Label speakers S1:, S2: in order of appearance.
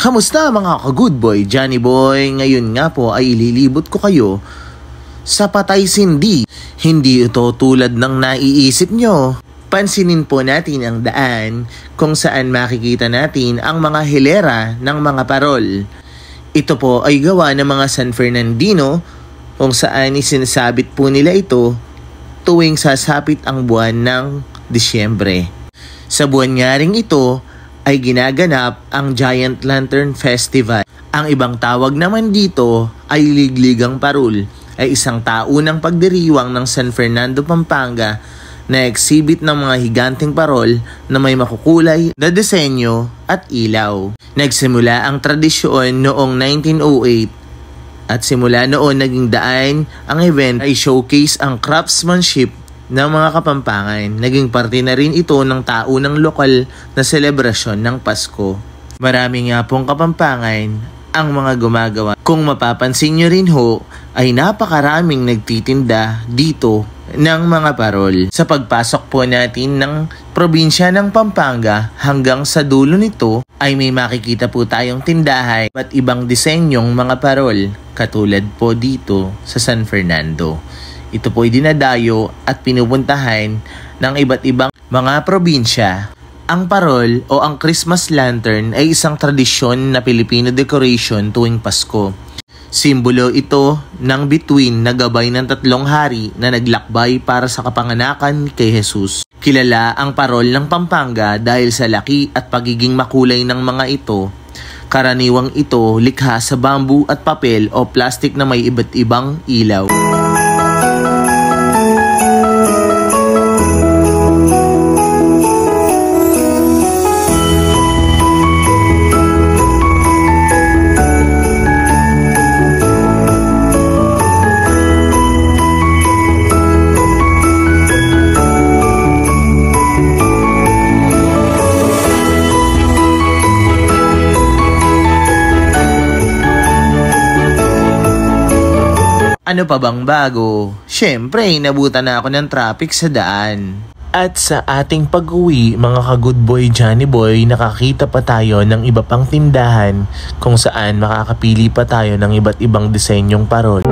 S1: Kamusta mga ka-good boy, Johnny Boy? Ngayon nga po ay ililibot ko kayo sa Patay Sindi. Hindi ito tulad ng naiisip nyo. Pansinin po natin ang daan kung saan makikita natin ang mga hilera ng mga parol. Ito po ay gawa ng mga San Fernandino kung saan isinasabit po nila ito tuwing sasapit ang buwan ng Disyembre. Sa buwan nga ring ito ay ginaganap ang Giant Lantern Festival. Ang ibang tawag naman dito ay Ligligang Parol, ay isang taunang pagdiriwang ng San Fernando, Pampanga na exhibit ng mga higanteng parol na may makukulay na disenyo at ilaw. Nagsimula ang tradisyon noong 1908 at simula noon naging daan ang event ay showcase ang craftsmanship ng mga Kapampangan. Naging parte na rin ito ng taunang lokal na selebrasyon ng Pasko. Marami nga pong Kapampangan ang mga gumagawa. Kung mapapansin nyo rin ho, ay napakaraming nagtitinda dito ng mga parol. Sa pagpasok po natin ng probinsya ng Pampanga hanggang sa dulo nito ay may makikita po tayong tindahan at ibang disenyong mga parol katulad po dito sa San Fernando. Ito po ay dinadayo at pinupuntahan ng iba't ibang mga probinsya. Ang parol o ang Christmas lantern ay isang tradisyon na Pilipino decoration tuwing Pasko. Simbolo ito ng bituin na gabay ng tatlong hari na naglakbay para sa kapanganakan kay Jesus. Kilala ang parol ng Pampanga dahil sa laki at pagiging makulay ng mga ito. Karaniwang ito likha sa bamboo at papel o plastic na may iba't ibang ilaw. Ano pa bang bago? Siyempre, nabutan na ako ng traffic sa daan. At sa ating pag-uwi, mga ka-good boy, Johnny Boy, nakakita pa tayo ng iba pang tindahan kung saan makakapili pa tayo ng iba't ibang disenyong parol.